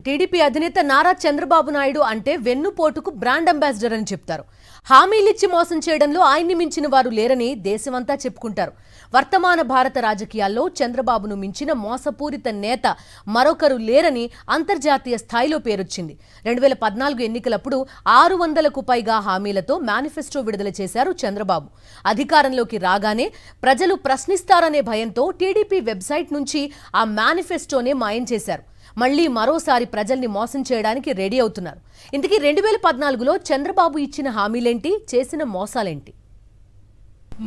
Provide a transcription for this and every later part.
TDP అధినేత నారా చంద్రబాబు నాయుడు అంటే వెన్నుపోటుకు brand ambassador అని చెప్తారు. హామీలిచ్చి మోసం చేయడంలో ఆయన్ని మించిన వారు లేరని దేశమంతా చెప్పుకుంటారు. వర్తమాన భారత రాజకీయాల్లో చంద్రబాబును మించిన మోసపూరిత నేత మరొకరు లేరని అంతర్జాతీయ స్థాయిలో పేరొచ్చింది. 2014 ఎన్నికలప్పుడు 600కు పైగా హామీలతో మేనిఫెస్టో విడుదల చేశారు చంద్రబాబు. అధికారంలోకి రాగానే ప్రజలు ప్రశ్నిస్తారనే భయంతో టీడీపీ వెబ్సైట్ నుంచి ఆ మేనిఫెస్టోనే మాయం చేశారు. మళ్లీ మరోసారి ప్రజల్ని మోసం చేయడానికి రెడీ అవుతున్నారు. ఇంతకీ 2014లో చంద్రబాబు ఇచ్చిన హామీలేంటి, చేసిన మోసాలేంటి?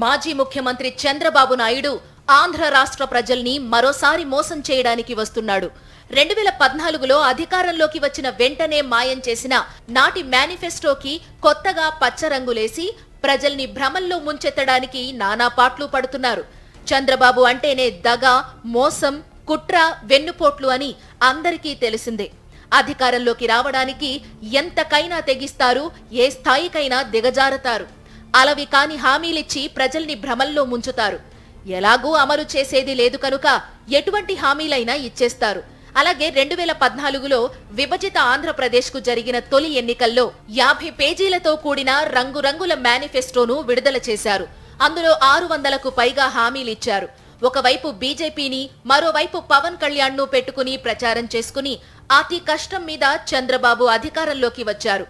మాజీ ముఖ్యమంత్రి చంద్రబాబు నాయుడు ఆంధ్ర రాష్ట్ర ప్రజల్ని మరోసారి మోసం చేయడానికి వస్తున్నాడు. 2014లో అధికారంలోకి వచ్చిన వెంటనే మాయం చేసిన నాటి మేనిఫెస్టోకి కొత్తగా పచ్చరంగులేసి ప్రజల్ని భ్రమల్లో ముంచెత్తడానికి నానా పాట్లు పడుతున్నారు. చంద్రబాబు అంటేనే దగ, మోసం, కుట్ర, వెన్నుపోట్లు అని అందరికీ తెలిసిందే. అధికారంలోకి రావడానికి ఎంతకైనా తెగిస్తారు, ఏ స్థాయికైనా దిగజారతారు. అలవి కాని హామీలిచ్చి ప్రజల్ని భ్రమల్లో ముంచుతారు. ఎలాగూ అమలు చేసేది లేదు కనుక ఎటువంటి హామీలైనా ఇచ్చేస్తారు. అలాగే 2014లో విభజిత ఆంధ్రప్రదేశ్కు జరిగిన తొలి ఎన్నికల్లో 50 పేజీలతో కూడిన రంగురంగుల మేనిఫెస్టోను విడుదల చేశారు. అందులో 600కు పైగా హామీలిచ్చారు. ఒకవైపు బీజేపీని, మరోవైపు పవన్ కళ్యాణ్ ను పెట్టుకుని ప్రచారం చేసుకుని అతి కష్టం మీద చంద్రబాబు అధికారంలోకి వచ్చారు.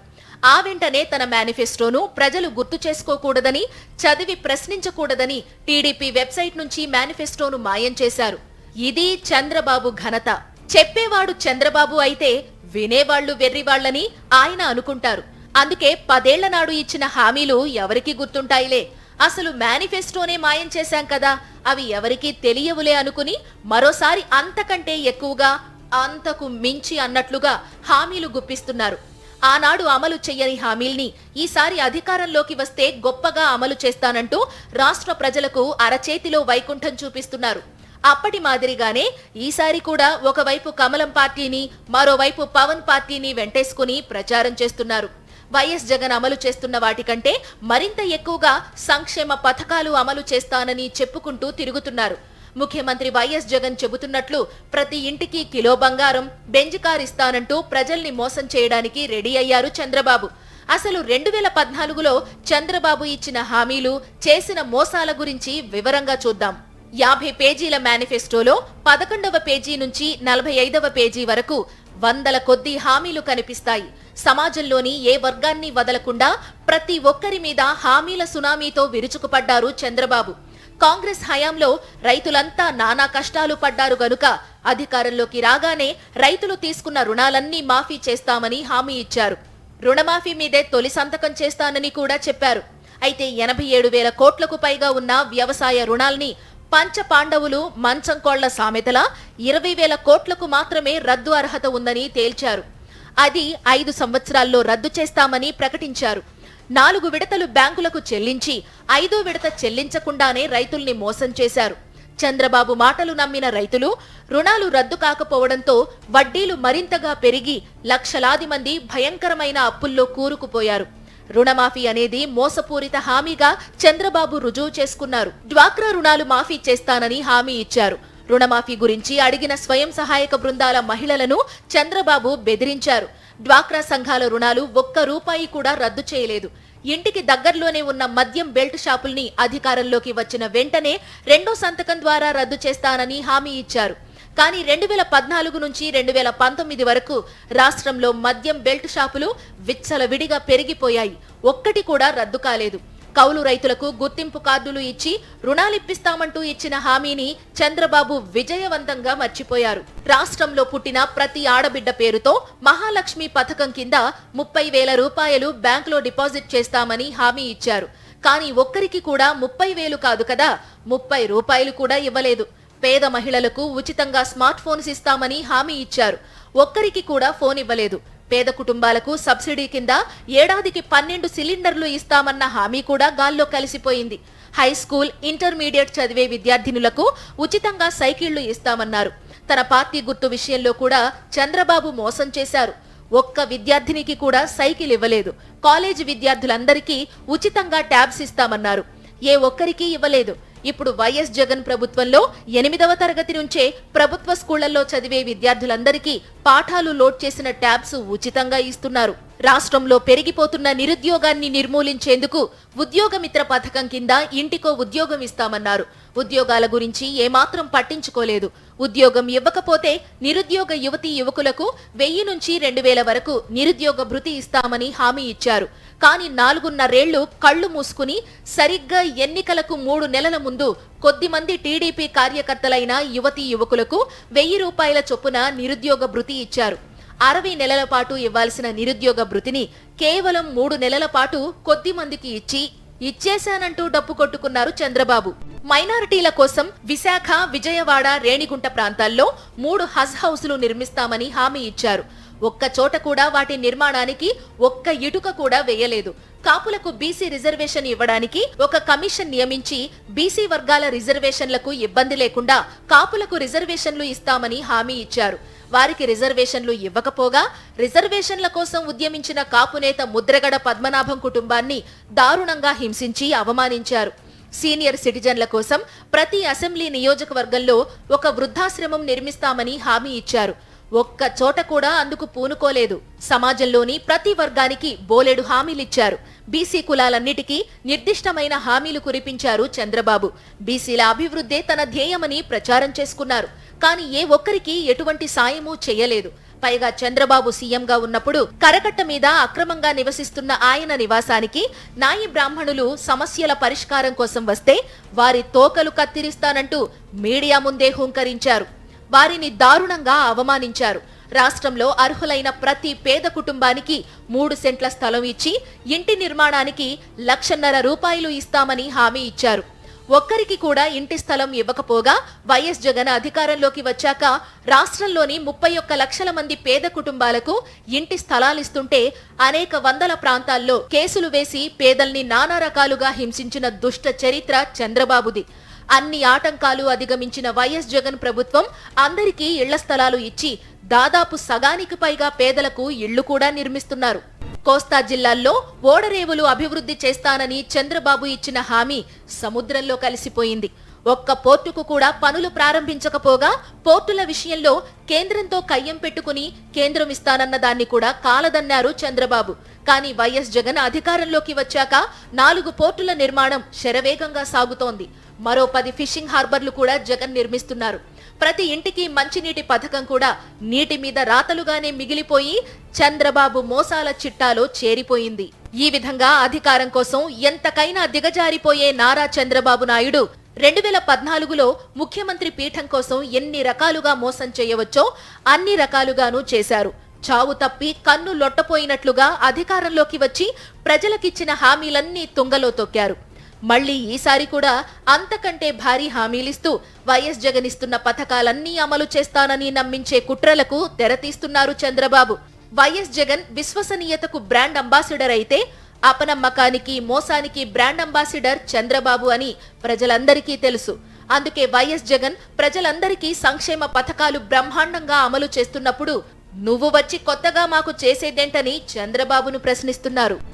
ఆ వెంటనే తన మేనిఫెస్టోను ప్రజలు గుర్తు చేసుకోకూడదని, చదివి ప్రశ్నించకూడదని టీడీపీ వెబ్సైట్ నుంచి మేనిఫెస్టోను మాయం చేశారు. ఇది చంద్రబాబు ఘనత. చెప్పేవాడు చంద్రబాబు అయితే వినేవాళ్లు వెర్రివాళ్లని ఆయన అనుకుంటారు. అందుకే 10 ఏళ్ల నాడు ఇచ్చిన హామీలు ఎవరికి గుర్తుంటాయిలే, అసలు మేనిఫెస్టోనే మాయం చేశాం కదా, అవి ఎవరికీ తెలియవులే అనుకుని మరోసారి అంతకంటే ఎక్కువగా, అంతకు మించి అన్నట్లుగా హామీలు గుప్పిస్తున్నారు. ఆనాడు అమలు చెయ్యని హామీల్ని ఈసారి అధికారంలోకి వస్తే గొప్పగా అమలు చేస్తానంటూ రాష్ట్ర ప్రజలకు అరచేతిలో వైకుంఠం చూపిస్తున్నారు. అప్పటి మాదిరిగానే ఈసారి కూడా ఒకవైపు కమలం పార్టీని, మరోవైపు పవన్ పార్టీని వెంటేసుకుని ప్రచారం చేస్తున్నారు. వైఎస్ జగన్ అమలు చేస్తున్న వాటికంటే మరింత ఎక్కువగా సంక్షేమ పథకాలు అమలు చేస్తానని చెప్పుకుంటూ తిరుగుతున్నారు. ముఖ్యమంత్రి వైఎస్ జగన్ చెబుతున్నట్లు ప్రతి ఇంటికి కిలో బంగారం, బెంజ్ కార్ ఇస్తానంటూ ప్రజల్ని మోసం చేయడానికి రెడీ అయ్యారు చంద్రబాబు. అసలు 2014లో చంద్రబాబు ఇచ్చిన హామీలు, చేసిన మోసాల గురించి వివరంగా చూద్దాం. 50 పేజీల మేనిఫెస్టోలో 11వ పేజీ నుంచి 45వ పేజీ వరకు వందల కొద్దీ హామీలు కనిపిస్తాయి. సమాజంలోని ఏ వర్గాన్ని వదలకుండా ప్రతి ఒక్కరి మీద హామీల సునామీతో విరుచుకుపడ్డారు చంద్రబాబు. కాంగ్రెస్ హయాంలో రైతులంతా నానా కష్టాలు పడ్డారు గనుక అధికారంలోకి రాగానే రైతులు తీసుకున్న రుణాలన్నీ మాఫీ చేస్తామని హామీ ఇచ్చారు. రుణమాఫీ మీదే తొలి సంతకం చేస్తానని కూడా చెప్పారు. అయితే 87,000 కోట్లకు పైగా ఉన్న వ్యవసాయ రుణాల్ని పంచ పాండవులు మంచం కోళ్ల సామెతలా 20,000 కోట్లకు మాత్రమే రద్దు అర్హత ఉందని తేల్చారు. అది 5 సంవత్సరాల్లో రద్దు చేస్తామని ప్రకటించారు. 4 విడతలు బ్యాంకులకు చెల్లించి 5వ విడత చెల్లించకుండానే రైతుల్ని మోసం చేశారు. చంద్రబాబు మాటలు నమ్మిన రైతులు రుణాలు రద్దు కాకపోవడంతో వడ్డీలు మరింతగా పెరిగి లక్షలాది మంది భయంకరమైన అప్పుల్లో కూరుకుపోయారు. రుణమాఫీ అనేది మోసపూరిత హామీగా చంద్రబాబు రుజువు చేసుకున్నారు. డ్వాక్రా రుణాలు మాఫీ చేస్తానని హామీ ఇచ్చారు. రుణమాఫీ గురించి అడిగిన స్వయం సహాయక బృందాల మహిళలను చంద్రబాబు బెదిరించారు. డ్వాక్రా సంఘాల రుణాలు ₹1 కూడా రద్దు చేయలేదు. ఇంటికి దగ్గరలోనే ఉన్న మద్యం బెల్ట్ షాపుల్ని అధికారంలోకి వచ్చిన వెంటనే 2వ సంతకం ద్వారా రద్దు చేస్తానని హామీ ఇచ్చారు. కానీ 2014 నుంచి 2019 వరకు రాష్ట్రంలో మద్యం బెల్ట్ షాపులు విచ్చలవిడిగా పెరిగిపోయాయి. ఒక్కటి కూడా రద్దు కాలేదు. కౌలు రైతులకు గుర్తింపు కార్డులు ఇచ్చి రుణాలిప్పిస్తామంటూ ఇచ్చిన హామీని చంద్రబాబు విజయవంతంగా మర్చిపోయారు. రాష్ట్రంలో పుట్టిన ప్రతి ఆడబిడ్డ పేరుతో మహాలక్ష్మి పథకం కింద ₹30,000 బ్యాంకులో డిపాజిట్ చేస్తామని హామీ ఇచ్చారు. కానీ ఒక్కరికి కూడా 30,000 కాదు కదా, ₹30 కూడా ఇవ్వలేదు. పేద మహిళలకు ఉచితంగా స్మార్ట్ ఫోన్స్ ఇస్తామని హామీ ఇచ్చారు. ఒక్కరికి కూడా ఫోన్ ఇవ్వలేదు. పేద కుటుంబాలకు సబ్సిడీ కింద ఏడాదికి 12 సిలిండర్లు ఇస్తామన్న హామీ కూడా గాల్లో కలిసిపోయింది. హై స్కూల్, ఇంటర్మీడియట్ చదివే విద్యార్థినులకు ఉచితంగా సైకిళ్లు ఇస్తామన్నారు. తన పార్టీ గుర్తు విషయంలో కూడా చంద్రబాబు మోసం చేశారు. ఒక్క విద్యార్థినికి కూడా సైకిల్ ఇవ్వలేదు. కాలేజీ విద్యార్థులందరికీ ఉచితంగా ట్యాబ్స్ ఇస్తామన్నారు. ఏ ఒక్కరికి ఇవ్వలేదు. ఇప్పుడు వైఎస్ జగన్ ప్రభుత్వంలో 8వ తరగతి నుంచే ప్రభుత్వ స్కూళ్లలో చదివే విద్యార్థులందరికీ పాఠాలు లోడ్ చేసిన ట్యాబ్స్ ఉచితంగా ఇస్తున్నారు. రాష్ట్రంలో పెరిగిపోతున్న నిరుద్యోగాన్ని నిర్మూలించేందుకు ఉద్యోగమిత్ర పథకం కింద ఇంటికో ఉద్యోగం ఇస్తామన్నారు. ఉద్యోగాల గురించి ఏమాత్రం పట్టించుకోలేదు. ఉద్యోగం ఇవ్వకపోతే నిరుద్యోగ యువతీ యువకులకు 1000 నుంచి 2000 వరకు నిరుద్యోగ భృతి ఇస్తామని హామీ ఇచ్చారు. కానీ 4.5 కళ్లు మూసుకుని సరిగ్గా ఎన్నికలకు 3 నెలల ముందు కొద్దిమంది టీడీపీ కార్యకర్తలైన యువతీ యువకులకు 1000 రూపాయల చొప్పున నిరుద్యోగ భృతి ఇచ్చారు. 60 నెలల పాటు ఇవ్వాల్సిన నిరుద్యోగ భృతిని కేవలం 3 నెలల పాటు కొద్ది మందికి ఇచ్చేశానంటూ డప్పు కొట్టుకున్నారు చంద్రబాబు. మైనారిటీల కోసం విశాఖ, విజయవాడ, రేణిగుంట ప్రాంతాల్లో 3 హజ్ హౌస్లు నిర్మిస్తామని హామీ ఇచ్చారు. ఒక్క చోట కూడా వాటి నిర్మాణానికి ఒక్క ఇటుక కూడా వేయలేదు. కాపులకు బీసీ రిజర్వేషన్ ఇవ్వడానికి ఒక కమిషన్ నియమించి బీసీ వర్గాల రిజర్వేషన్లకు ఇబ్బంది లేకుండా కాపులకు రిజర్వేషన్లు ఇస్తామని హామీ ఇచ్చారు. వారికి రిజర్వేషన్లు ఇవ్వకపోగా రిజర్వేషన్ల కోసం ఉద్యమించిన కాపు నేత ముద్రగడ పద్మనాభం కుటుంబాన్ని దారుణంగా హింసించి అవమానించారు. సీనియర్ సిటిజన్ల కోసం ప్రతి అసెంబ్లీ నియోజకవర్గంలో ఒక వృద్ధాశ్రమం నిర్మిస్తామని హామీ ఇచ్చారు. ఒక్క చోట కూడా అందుకు పూనుకోలేదు. సమాజంలోని ప్రతి వర్గానికి బోలెడు హామీలిచ్చారు. బీసీ కులాలన్నిటికీ నిర్దిష్టమైన హామీలు కురిపించారు చంద్రబాబు. బీసీల అభివృద్ధే తన ధ్యేయమని ప్రచారం చేసుకున్నారు. కానీ ఏ ఒక్కరికి ఎటువంటి సాయమూ చేయలేదు. పైగా చంద్రబాబు సీఎంగా ఉన్నప్పుడు కరకట్ట మీద అక్రమంగా నివసిస్తున్న ఆయన నివాసానికి నాయి బ్రాహ్మణులు సమస్యల పరిష్కారం కోసం వస్తే వారి తోకలు కత్తిరిస్తానంటూ మీడియా ముందే హుంకరించారు. వారిని దారుణంగా అవమానించారు. రాష్ట్రంలో అర్హులైన ప్రతి పేద కుటుంబానికి 3 సెంట్ల స్థలం ఇచ్చి ఇంటి నిర్మాణానికి 1,50,000 రూపాయలు ఇస్తామని హామీ ఇచ్చారు. ఒక్కరికి కూడా ఇంటి స్థలం ఇవ్వకపోగా వైఎస్ జగన్ అధికారంలోకి వచ్చాక రాష్ట్రంలోని 31 లక్షల మంది పేద కుటుంబాలకు ఇంటి స్థలాలిస్తుంటే అనేక వందల ప్రాంతాల్లో కేసులు వేసి పేదల్ని నానా రకాలుగా హింసించిన దుష్ట చరిత్ర చంద్రబాబుది. అన్ని ఆటంకాలు అధిగమించిన వైఎస్ జగన్ ప్రభుత్వం అందరికీ ఇళ్ల స్థలాలు ఇచ్చి దాదాపు సగానికి పైగా పేదలకు ఇళ్లు కూడా నిర్మిస్తున్నారు. కోస్తా జిల్లాల్లో ఓడరేవులు అభివృద్ధి చేస్తానని చంద్రబాబు ఇచ్చిన హామీ సముద్రంలో కలిసిపోయింది. ఒక్క పోర్టుకు కూడా పనులు ప్రారంభించకపోగా పోర్టుల విషయంలో కేంద్రంతో కయ్యం పెట్టుకుని కేంద్రం ఇస్తానన్న దాన్ని కూడా కాలదన్నారు చంద్రబాబు. కానీ వైఎస్ జగన్ అధికారంలోకి వచ్చాక 4 పోర్టుల నిర్మాణం శరవేగంగా సాగుతోంది. మరో 10 ఫిషింగ్ హార్బర్లు కూడా జగన్ నిర్మిస్తున్నారు. ప్రతి ఇంటికి మంచినీటి పథకం కూడా నీటి మీద రాతలుగానే మిగిలిపోయి చంద్రబాబు మోసాల చిట్టాలో చేరిపోయింది. ఈ విధంగా అధికారం కోసం ఎంతకైనా దిగజారిపోయే నారా చంద్రబాబు నాయుడు 2014లో ముఖ్యమంత్రి పీఠం కోసం ఎన్ని రకాలుగా మోసం చేయవచ్చో అన్ని రకాలుగానూ చేశారు. చావు తప్పి కన్ను లొట్టపోయినట్లుగా అధికారంలోకి వచ్చి ప్రజలకిచ్చిన హామీలన్నీ తుంగలో తొక్కారు. మళ్లీ ఈసారి కూడా అంతకంటే భారీ హామీలిస్తూ వైఎస్ జగన్ ఇస్తున్న పథకాలన్నీ అమలు చేస్తానని నమ్మించే కుట్రలకు తెరతీస్తున్నారు చంద్రబాబు. వైఎస్ జగన్ విశ్వసనీయతకు బ్రాండ్ అంబాసిడర్ అయితే అపనమ్మకానికి, మోసానికి బ్రాండ్ అంబాసిడర్ చంద్రబాబు అని ప్రజలందరికీ తెలుసు. అందుకే వైఎస్ జగన్ ప్రజలందరికీ సంక్షేమ పథకాలు బ్రహ్మాండంగా అమలు చేస్తున్నప్పుడు నువ్వు వచ్చి కొత్తగా మాకు చేసేదేంటని చంద్రబాబును ప్రశ్నిస్తున్నారు.